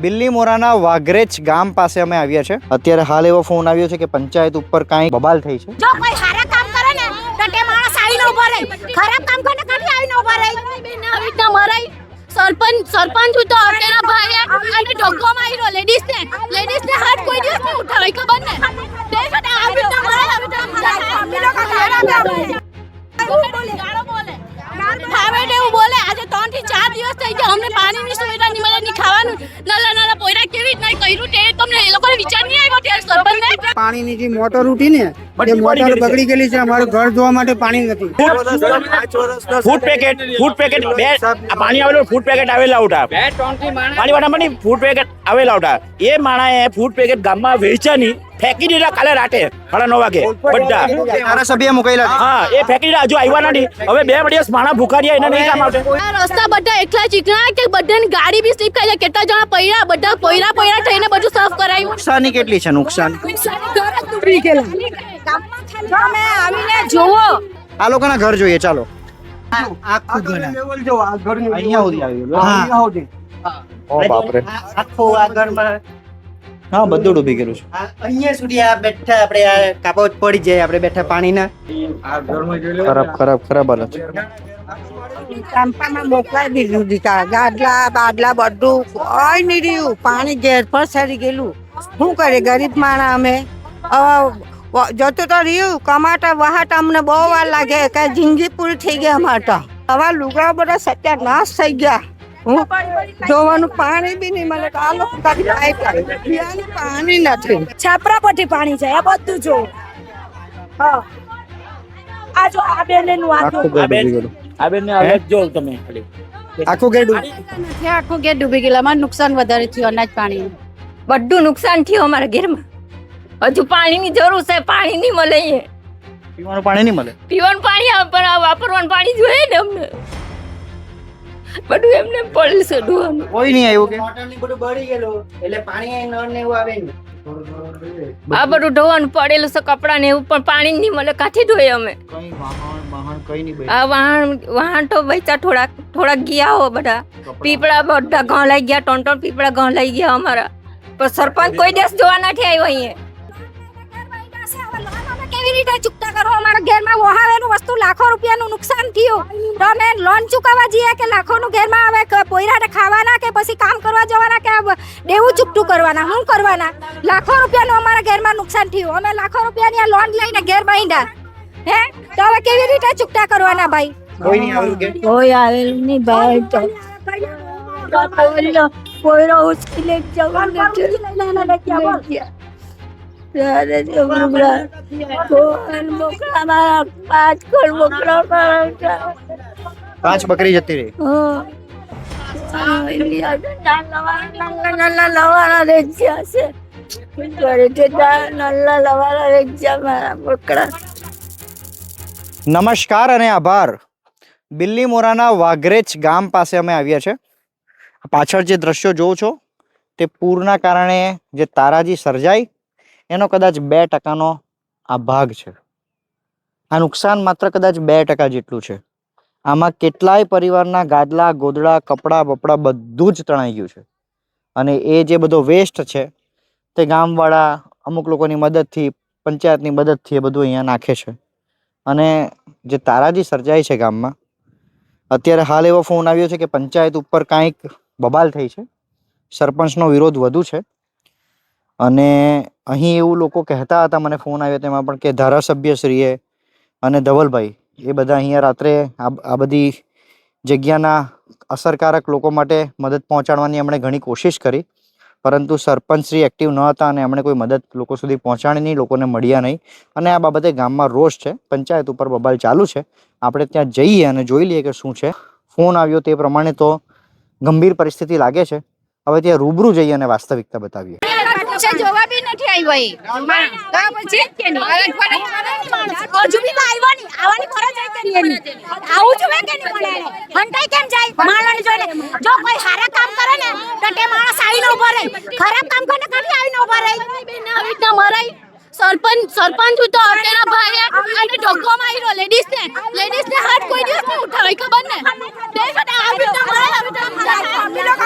બિલ્લીમોરાના વાઘરેજ ગામ પાસે અમે આવ્યા છે। અત્યારે હાલ એવો ફોન આવ્યો છે કે પંચાયત ઉપર કાંઈ બબાલ થઈ છે। જો કોઈ સારા કામ કરે ને તો તે માણસ આવીને ઉભો રહે, ખરાબ કામ કરે કાઢી આવીને ઉભો રહે। આવી રીતના મરાય સરપંચ તો તેના ભાઈએ અને ઢોકો માર્યો લેડીઝને હાથ કોઈ દિવસ નહીં ઉઠાવાય, ખબર ને? તે સાથે આવી રીતના મરાય, આવી રીતના અમે લોકો ગાળો બોલે ભાવે એવું બોલે। આજે 3 થી 4 દિવસ થઈ ગયા, અમને પાણીની સુવિધા નહીં મળે, નહીં ખાવાનું, નાના પોયરા કેવી રીતના કર્યું તે તમને એ લોકોને વિચાર નહીં આવ્યો ત્યારે સરપંચને? પાણીની જે મોટર ઉઠી ને એ મોટર બગડી ગયેલી છે, અમારું ઘર ધોવા માટે પાણી નથી। ફૂડ પેકેટ બે પાણી આવેલું, ફૂડ પેકેટ આવેલા ઉઠા પાણી વાળા ફૂડ પેકેટ આવેલા ઉઠા એ માણાએ ફૂડ પેકેટ ગામમાં વેચાની ફેંકી દીધા કાલે રાતે 9:30 વાગે બધા ધારાસભ્ય મુકાયેલા છે। હા, એ ફેંકી દીધા, હજુ આવ્યા નથી। હવે 2 દિવસ માણા ભૂખા રહ્યા, એને નહીં કામ આવશે। આ રસ્તા બધા એટલા ચીકણા કે બધાની ગાડી બી સ્લીપ ખાઈ જાય, કેટલા જણા પૈડા બધા પોયરા થઈને બધું સાફ કરાયું। નુકસાની કેટલી છે? નુકસાન તમે આવીને જોવો, આ લોકોના ઘર જોઈએ, ચાલો। આખું ઘર અહીંયા સુધી આવી ઓ બાપરે, આખું આ ઘરમાં હા બધું ડૂબી ગયેલું છે। અહીંયા સુધી આ બેઠા આપણે આ કાપોટ પડી જાય, આપણે બેઠા પાણીના ખરાબ હાલત છે। કાંપામાં મોકલાવી દીધું દીકા, ગાડલા બાડલા બધું કોઈ નહીં રહ્યું, પાણી ઘેર પર સરી ગયેલું। શું કરે ગરીબ માણસ અમે? જતું તો રહ્યું કમાટા વહાટ, અમને બહુ વાર લાગે કે જિંદગી પૂરી થઈ ગઈ અમારે તો। હવે લુગડા બધા સત્યાનાશ થઈ ગયા, હું જોવાનું પાણી બી નહીં મળે, આ લોકો પીવાનું પાણી નથી, છાપરા પરથી પાણી જાય, આ બધું જો। હા, આ જો આ બેને નું આખું ઘર ડૂબી ગયેલું। આ બેનને હવે જો તમે ખાલી આખું ઘર ડૂબી નથી, આખું ઘેર ડૂબી ગયેલા। અમારે નુકસાન વધારે થયું, અનાજ પાણી બધું નુકસાન થયું અમારા ઘરમાં। હજુ પાણીની જરૂર છે, પાણી નહીં મળે, અહીંયા પીવાનું પાણી નહીં મળે। પીવાનું પાણી આવે પણ આ વાપરવાનું પાણી જોઈએ ને અમને, બધું એમને પડેલ છે ડોવાનું। કોઈ નહીં આવ્યું કે મોટરની બધું બળી ગયેલું, એટલે પાણી નળ ને એવું આવે ને આ બધું ધોવાનું પડેલું છે, કપડા ને એવું, પણ પાણી નહીં મળે, કાંથી ધોઈએ અમે? કઈ વાહન કઈ નહીં આ વાહન તો બચ્ચા થોડાક ગયા હો, બધા પીપળા બધા ઘઉં લઈ ગયા, 3 પીપળા ઘઉં લઈ ગયા અમારા, પણ સરપંચ કોઈ દિવસ જોવા નથી આવ્યો અહીંયા। કેવી રીતે ચૂકતા કરો? અમારા ઘરમાં વહાવેલું વસ્તુ લાખો રૂપિયાનું નુકસાન થયું, તો અમે લોન ચૂકવવા જઈએ કે લાખોનું ઘરમાં આવે, પોયરાને ખાવાના કે પછી કામ કરવા જવાના કે દેવું ચૂકતું કરવાના, શું કરવાના? લાખો રૂપિયાનું અમારા ઘરમાં નુકસાન થયું, અમે લાખો રૂપિયાની આ લોન લઈને ઘેર બાંધ્યા, હે? તો હવે કેવી રીતે ચૂકતા કરવાના ભાઈ? કોઈ નહીં આવ્યું કે કોઈ આવેલું નહીં ભાઈ, તો પોયરો ઉચકી જવાનું પાંચ બકરી જતી રહી। નમસ્કાર અને આભાર। બિલ્લીમોરાના વાઘરેજ ગામ પાસે અમે આવ્યા છે। પાછળ જે દ્રશ્યો જોવો છો તે પૂરના કારણે જે તારાજી સર્જાઈ એનો કદાચ 2% આ ભાગ છે। આ નુકસાન માત્ર કદાચ 2% જેટલું છે। આમાં કેટલાય પરિવારના ગાદલા ગોદડા કપડાં બપડા બધું જ તણાઈ ગયું છે, અને એ જે બધો વેસ્ટ છે તે ગામવાળા અમુક લોકોની મદદથી, પંચાયતની મદદથી એ બધું અહીંયા નાખે છે। અને જે તારાજી સર્જાઈ છે ગામમાં, અત્યારે હાલ એવો ફોન આવ્યો છે કે પંચાયત ઉપર કાંઈક બબાલ થઈ છે, સરપંચનો વિરોધ વધુ છે। અને અહીં એવું લોકો કહેતા હતા, મને ફોન આવ્યો તેમાં પણ, કે ધારાસભ્યશ્રીએ અને ધવલભાઈ એ બધા અહીંયા રાત્રે આ બધી જગ્યાના અસરકારક લોકો માટે મદદ પહોંચાડવાની એમણે ઘણી કોશિશ કરી, પરંતુ સરપંચશ્રી એક્ટિવ ન હતા અને એમણે કોઈ મદદ લોકો સુધી પહોંચાડી નહીં, લોકોને મળ્યા નહીં, અને આ બાબતે ગામમાં રોષ છે। પંચાયત ઉપર બબાલ ચાલુ છે। આપણે ત્યાં જઈએ અને જોઈ લઈએ કે શું છે। ફોન આવ્યો તે પ્રમાણે તો ગંભીર પરિસ્થિતિ લાગે છે। હવે ત્યાં રૂબરૂ જઈએ અને વાસ્તવિકતા બતાવીએ। જોવા બી નથી આવ્યો, પછી કે નહીં હજુ બી તો આવ્યો નહીં, આવવાની ફરજ કરી એની, આવું જોઈએ કે નહીં મળે? હંતાઈ કેમ જાય? માણસને જોઈને જો કોઈ સારા કામ કરે ને તો તે માણસ આવીને ઉભો રહે, ખરાબ કામ કરે કાઢી આવીને ઉભો રહે। આવી રીતના મરાય। સરપંચ તો તેના ભાઈએ અને ઢોકો માર્યો લેડીઝને હાથ કોઈ દિવસ નહીં ઉઠાવાય, ખબર ને? તે સાથે આવી રીતના મરાય, આવી રીતના અમે લોકો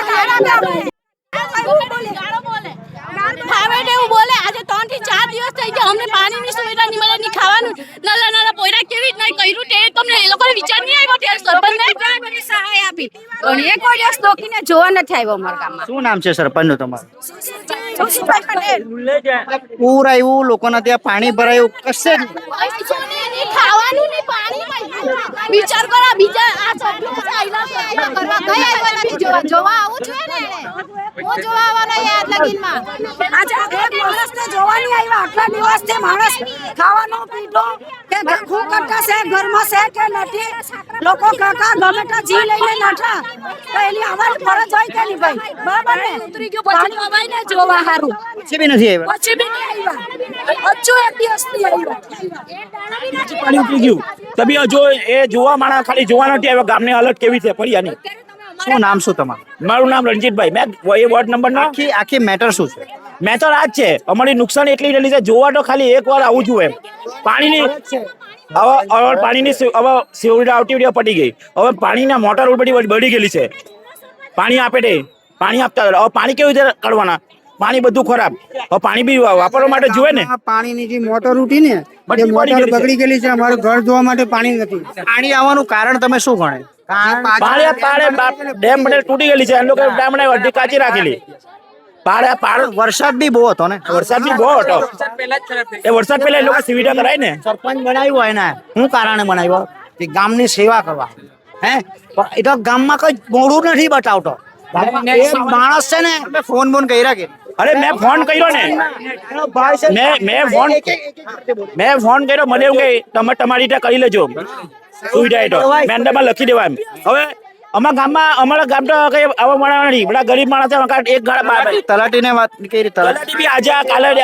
પોયરા ની મળે ની ખાવાનું નાના નાના પોયરા કેવી રીતના કર્યું તે તમને એ લોકોને વિચાર નહીં આવ્યો ત્યારે સરપંચને બધી સહાય આપી પણ એ કોઈ દિવસ ડોકીને જોવા નથી આવ્યો અમારા ગામમાં શું નામ છે સરપંચનું તમારું? જોશીભાઈ પટેલ પૂર આવ્યું, લોકોના ત્યાં પાણી ભરાયું, કશે જ નહીં. ખાવાનું નહીં પાણી વિચાર કરો બીજા આ સભ્યો આયલા કરવા કઈ આવ્યા નથી જોવા આવું જોઈએ ને એને હું જોવા આવવાનો યાર લગીનમાં આજે એક માણસને જોવાની આવ્યા આટલા દિવસથી માણસ ખાવાનું પીધું કે શું કરતા છે ઘરમાં છે કે નથી લોકો કાકા ગમે ત્યાં જી લઈને નાઠા તો એની અમારી ફરજ હોય કે નહીં ભાઈ બરાબર ને ઉતરી ગયો પછી અવાય ને જોવા હારું પછી બી નથી આવ્યા. પછી બી નહીં આવ્યા હજુ એક દિવસ નહીં આવ્યા પાણી ઉતરી ગયું તબી જો એ જોવા માણસ ખાલી જોવા નથી આવ્યો ગામની હાલત કેવી છે ફરિયાની. શું નામ શું તમારું? મારું નામ રણજીતભાઈ, મેં એ વોર્ડ નંબર ના આખી મેટર શું છે? મેં તો રાત છે અમારી નુકસાન એટલી રહેલી છે જોવા તો ખાલી એક વાર આવું છું એમ પાણીની હવે પાણીની હવે સેવડી આવતી પડી ગઈ હવે પાણીના મોટર બધી બળી ગયેલી છે પાણી આપે તે પાણી આપતા હવે પાણી કેવી રીતે કાઢવાના પાણી બધું ખરાબ હવે પાણી બી વાપરવા માટે જોઈએ ને આ પાણીની જે મોટર ઉઠી ને એ બધી મોટર બગડી ગયેલી છે અમારું ઘર ધોવા માટે પાણી નથી. પાણી આવવાનું કારણ તમે શું ગણે? પાણી ડેમ બધે તૂટી ગયેલી છે એમ લોકો ડેમ ને અડધી કાચી રાખેલી વરસાદ બી બહુ હતો ને, વરસાદ બી બહુ હતો એ વરસાદ પહેલા એ લોકો સુવિધા કરાય ને સરપંચ બનાવ્યો હોય ને શું કારણે બનાવ્યો કે ગામની સેવા કરવા હે પણ એ તો ગામમાં કઈ મોડું નથી બતાવતો એ માણસ છે ને તમે ફોન બોન કર્યા કે? અરે મેં ફોન કર્યો ને મેં ફોન કર્યો મને એવું કે તમે તમારી રીતે કરી લેજો સુવિધા એ તો મેં અંદરમાં લખી દેવા એમ હવે અમારા ગામ તો કઈ આવા માણસ નથી બધા ગરીબ માણસ એક ગાડા તલાટીને વાત કરી? તલાટી બી આજે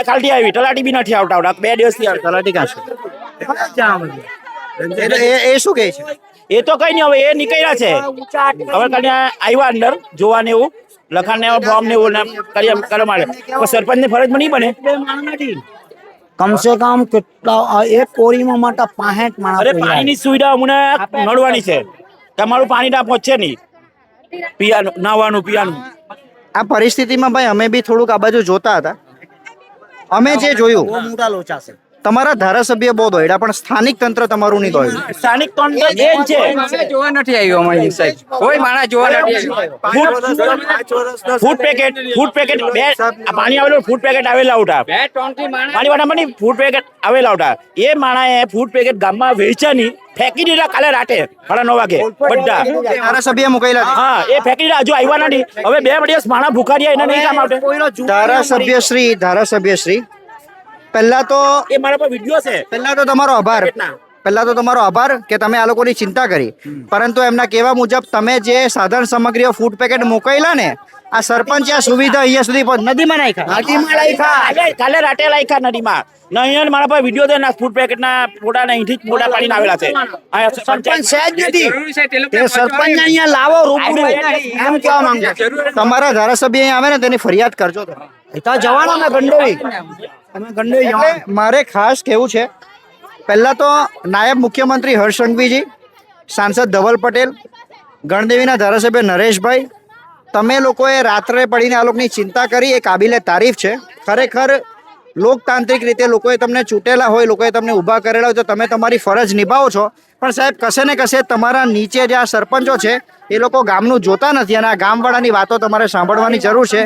કાલથી આવી તલાટી બી નથી આવતા 2 દિવસથી આવે તલાટી ક્યાં છે? એ શું કહે છે? એ તો કઈ નહીં હવે એ નીકળ્યા છે હવે કઈ આવ્યા અંદર જોવાને એવું લખાણ ને ફોર્મ ને એવું કરવા માટે પણ સરપંચ ની ફરજ નહીં બને કમ સે કમ કેટલા એક કોરીમાં માટે 65 માણસ અરે પાણીની સુવિધા અમને નડવાની છે તમારું પાણી ત્યાં પહોંચે નહીં પીવાનું નાવાનું પીવાનું આ પરિસ્થિતિમાં ભાઈ અમે બી થોડુંક આ બાજુ જોતા હતા. અમે જે જોયું બહુ મોટા લોચા છે તમારા ધારાસભ્ય બહુ દોડ્યા પણ સ્થાનિક તંત્ર તમારું નહીં દોડ્યું. સ્થાનિક તંત્ર એ જ છે જોવા નથી આવ્યો અમારી સાહેબ કોઈ માણસ જોવા નથી આવ્યો ફૂડ પેકેટ બે આ પાણી આવેલું ફૂડ પેકેટ આવેલા ઉઠા પાણી વાળા ફૂડ પેકેટ આવેલા ઉઠા એ માણસે ફૂડ પેકેટ ગામમાં વેચ્યા નહીં ફેંકી દીધા કાલે રાતે 9:30 વાગે બધા ધારાસભ્ય મુકાયેલા છે. હા એ ફેંકી દીધા હજુ આવ્યા નથી હવે 2 દિવસ માણસ ભૂખા રહ્યા એના નહીં કામ આવશે ધારાસભ્ય શ્રી પહેલા તો એ મારા પર વિડીયો છે પહેલા તો તમારો આભાર કે તમે આ લોકોની ચિંતા કરી પરંતુ એમના કહેવા મુજબ તમે જે સાધન સામગ્રીઓ ફૂડ પેકેટ મોકલેલા ને આ સરપંચ આ સુવિધા અહીંયા સુધી નદીમાં નાખ્યા. કાલે રાતે લાખ્યા નદીમાં ને અહીંયા મારા પાસે વિડીયો છે ને ફૂડ પેકેટ ના ફોટા ને અહીંથી જ મોટા પાડીને આવેલા છે આ સરપંચ છે જ નથી જરૂરી છે તે લોકો તે સરપંચ અહીંયા લાવો રૂબરૂ એમ કહેવા માંગુ તમારા ધારાસભ્ય અહીં આવે ને તેની ફરિયાદ કરજો તમે. એ તો જવાના મેં ગંડોવી તમે ગંડોવી જવાના એટલે મારે ખાસ કહેવું છે પહેલા તો નાયબ મુખ્યમંત્રી હર્ષ સંઘવીજી, સાંસદ ધવલ પટેલ, ગણદેવીના ધારાસભ્ય નરેશભાઈ, તમે લોકોએ રાત્રે પડીને આ લોકોની ચિંતા કરી એ કાબિલે તારીફ છે. ખરેખર લોકતાંત્રિક રીતે લોકોએ તમને ચૂંટેલા હોય, લોકોએ તમને ઊભા કરેલા હોય તો તમે તમારી ફરજ નિભાવો છો પણ સાહેબ કશે ને કશે તમારા નીચે જે આ સરપંચો છે એ લોકો ગામનું જોતા નથી અને આ ગામવાળાની વાતો તમારે સાંભળવાની જરૂર છે.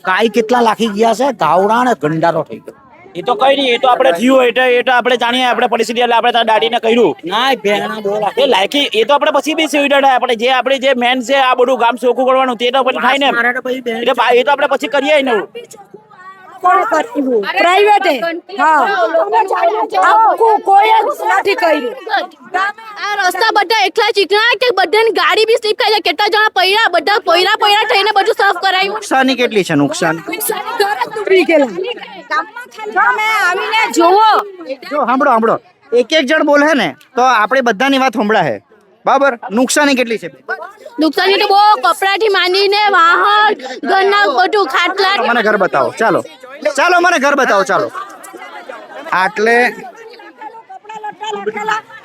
ગાય કેટલા લાખી ગયા છે ગાવડા ને ગંડારો થઈ ગયો એ તો કઈ નહીં એ તો આપણે થયું એ તો આપણે જાણીએ આપણે પરિસ્થિતિ એટલે આપણે ત્યાં દાડીને કહ્યું ના ભેણા બોલા એ લાયકી એ તો આપણે પછી બી સુવિધા થાય આપણે જે મેન છે આ બધું ગામ ચોખ્ખું કરવાનું તે તો પછી થાય ને એટલે એ તો આપણે પછી કરીએ ને પ્રાઇવેટે કોઈ જ નથી કર્યું આ રસ્તા બધા એકલા ચીકણા કે બધાની ગાડી બી સ્લીપ ખાઈ જાય કેટલા જણા પૈડા બધા પૈડા થઈને બધું સાફ કરાયું નુકસાની કેટલી છે? નુકસાન તમે આવીને જોવો જો સાંભળો એક જણ બોલે ને તો આપણે બધાની વાત સંભળાય બરાબર. નુકસાની કેટલી છે? નુકસાની તો બહુ કપડાથી માંડીને વાહન ઘરના બધું ખાટલા મને ઘર બતાવો ચાલો મને ઘર બતાવો ચાલો. આટલે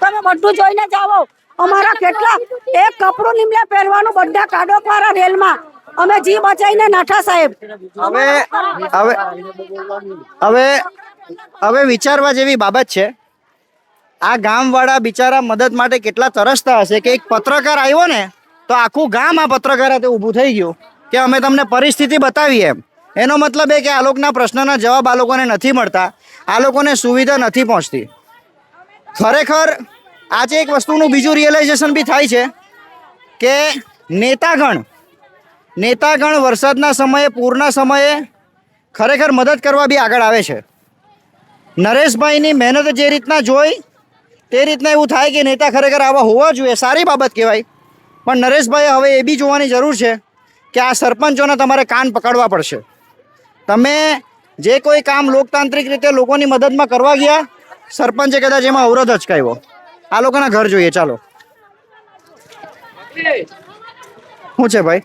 તમે બધું જોઈને જાઓ અમારા કેટલા એક કપડું નિમલે પહેરવાનું બધા કાડોક વાળા રેલમાં અમે જી બચાઈને નાઠા સાહેબ હવે હવે વિચારવા જેવી બાબત છે. આ ગામવાળા બિચારા મદદ માટે કેટલા તરસતા હશે કે એક પત્રકાર આવ્યો ને તો આખું ગામ આ પત્રકાર હાથે ઊભું થઈ ગયું કે અમે તમને પરિસ્થિતિ બતાવીએ એમ. એનો મતલબ એ કે આ લોકોના પ્રશ્નના જવાબ આ લોકોને નથી મળતા, આ લોકોને સુવિધા નથી પહોંચતી. ખરેખર આજે એક વસ્તુનું બીજું રિયલાઇઝેશન બી થાય છે કે નેતાગણ વરસાદના સમયે, પૂરના સમયે ખરેખર મદદ કરવા બી આગળ આવે છે. નરેશભાઈની મહેનત જે રીતના જોઈ તે રીતના એવું થાય કે નેતા ખરેખર આવા હોવા જોઈએ, સારી બાબત કહેવાય. પણ નરેશભાઈ હવે એ બી જોવાની જરૂર છે કે આ સરપંચોને તમારે કાન પકડવા પડશે. તમે જે કોઈ કામ લોકતાંત્રિક રીતે લોકોની મદદમાં કરવા ગયા, સરપંચે કદાચ એમાં અવરોધ અચકાવ્યો. આ લોકોના ઘર જોઈએ. ચાલો, શું છે ભાઈ?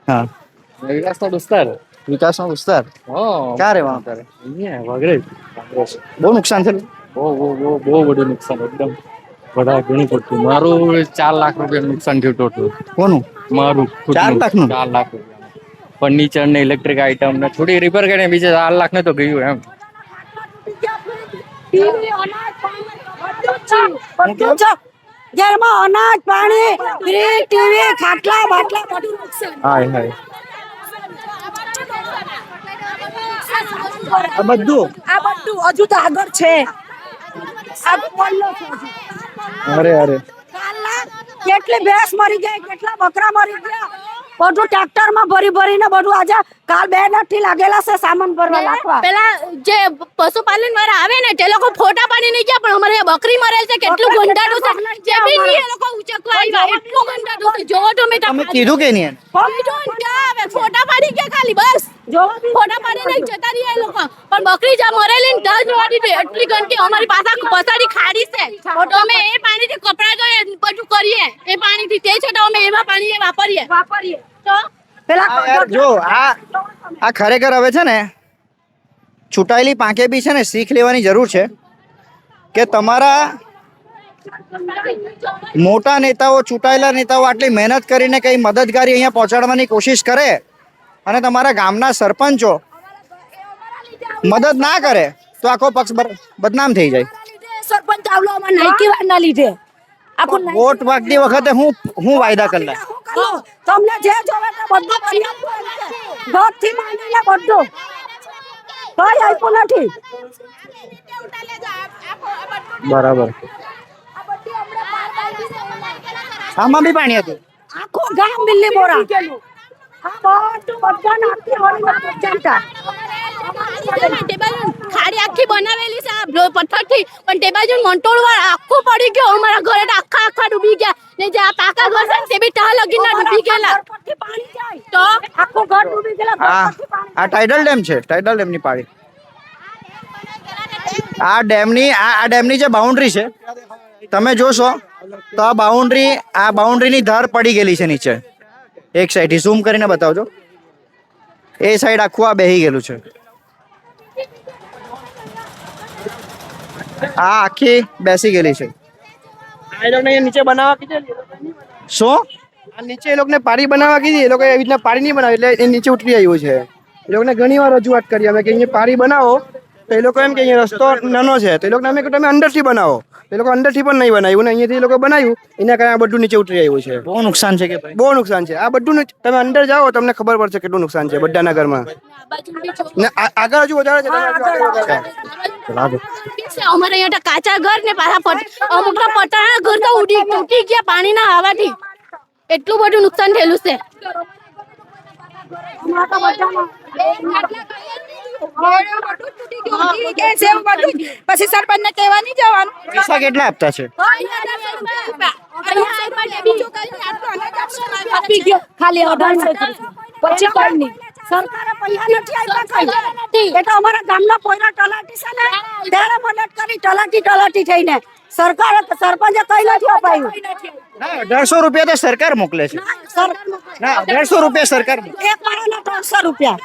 હા, વિકાસનો વિસ્તાર. વિકાસનો વિસ્તાર. ક્યાં રહેવાનું તારે? બહુ નુકસાન થયેલું? બહુ બધું નુકસાન, એકદમ બધા ઘણું પડતું. મારું 4 લાખ રૂપિયા નુકસાન થયું ટોટલ. કોનું? મારું 4 લાખનું? 4 લાખ રૂપિયા. ફર્નિચર ને ઇલેક્ટ્રિક આઈટમ ને થોડી રિપેર કરીને બીજે 4 લાખ ને તો ગયું એમ. ઘરમાં અનાજ, પાણી, ફ્રીજ, ટીવી, ખાટલા બાટલા બધું નુકસાન. હાય હાય. આ બધું હજુ તો આગળ છે. આ બોલ્લો છે હજુ. અરે કેટલી ભેંસ મરી ગઈ, કેટલા બકરા મરી ગયા, બધું ટ્રેક્ટર માં ભરીને બધું આજે કાલ 2 લાખથી લાગેલા છે સામાન ભરવા લાખવા. પેલા જે પશુપાલન વાળા આવે ને તે લોકો ફોટા પાડી નહીં ગયા, પણ અમારે બકરી મરેલ છે, કેટલું ગંધાડું છે. જે બી નહીં એ લોકો ઉચકવા આવ્યા, એટલું ગંધાડું છે. જોવો તમે તમે કીધું કે નહીં? ફોટા પાડી ગયા ખાલી, બસ ફોટા પાડીને જતા રહ્યા એ લોકો. પણ બકરી જ્યાં મરેલી ને ત્યાં જોવા દીધી, એટલી ગંદકી. અમારી પાસે પસાડી ખાડી છે, તો અમે એ પાણીથી કપડા ધોઈએ, બધું કરીએ એ પાણીથી. તે છતાં અમે એવા પાણી વાપરીએ. તો યાર જો આ ખરેખર હવે છે ને છૂટાયેલી પાંખે બી છે ને શીખ લેવાની જરૂર છે કે તમારા મોટા નેતાઓ, ચૂંટાયેલા નેતાઓ આટલી મહેનત કરીને કઈ મદદગારી અહીંયા પહોંચાડવાની કોશિશ કરે અને તમારા ગામના સરપંચો મદદ ના કરે તો આખો પક્ષ બદનામ થઈ જાય. સરપંચ આવલો અમાર નાઈકી વારના લીધે વોટ વાગતી વખતે હું વાયદા કરલા તમને જે જોવે તે બધું કરી આપવું. ઘરથી માંડીને બધું કઈ આપ્યું નથી. બરાબર. આમાં બી પાણી હતું. આખું ગામ બિલ્લી બોરા. ખાડી આખી બનાવેલી છે પથ્થરથી, પણ તે બાજુ મંટોળવા આખું પડી ગયો. અમારા ઘરે આખા ડૂબી ગયા ને જે આ પાકા ઘર છે તે બી ત્યાં લગીને ડૂબી ગયેલા. તો આખું ઘર ડૂબી ગયેલા. આ ટાઇડલ ડેમ છે, ટાઇડલ ડેમની પાળી. આ ડેમની જે બાઉન્ડ્રી છે તમે જોશો તો આ બાઉન્ડ્રીની ધાર પડી ગયેલી છે નીચે. એક સાઈડ ઝૂમ કરીને બતાવજો. એ સાઈડ આખું આ બેહી ગયેલું છે. આ આખી બેસી ગયેલી છે. નીચે બનાવવા કીધેલી. શું? આ નીચે એ લોકોને પાડી બનાવવા કીધી, એ લોકો એવી રીતના પાડી નહીં બનાવી એટલે એ નીચે ઉતરી આવ્યું છે. એ લોકોને ઘણી વાર રજૂઆત કરી અમે કે અહીંયા પાડી બનાવો, તો એ લોકો એમ કે અહીંયા રસ્તો નાનો છે, તો એ લોકોને અમે કહ્યું તમે અંદરથી બનાવો. એ લોકો અંદરથી પણ નહીં બનાવ્યું ને અહીંયાથી એ લોકો બનાવ્યું, એના કારણે આ બધું નીચે ઉતરી આવ્યું છે. બહુ નુકસાન છે કે ભાઈ? બહુ નુકસાન છે. આ બધું તમે અંદર જાઓ તમને ખબર પડશે કેટલું નુકસાન છે બધાના ઘરમાં. ને આગળ હજુ વધારે છે. અમારે અહીંયા કાચા ઘર ને પાછા અમુક પટાણા ઘર તો તૂટી ગયા પાણીના આવવાથી. એટલું બધું નુકસાન થયેલું છે. પછી સરપંચ ને કહેવા નહીં જવાનું. પૈસા કેટલા આપતા છે? ખાલી 1800 પછી કઈ નહીં. સરકારે પૈસા નથી આપ્યા કઈ. એટલે અમારા ગામના પોયરા તલાટી છે ને ત્યારે મદદ કરી તલાટી થઈને. સરકારે સરપંચે કઈ નથી અપાયું. 1800 રૂપિયા તો સરકાર મોકલે છે. ના, 1800 રૂપિયા સરકાર. એક માણસના 300 રૂપિયા.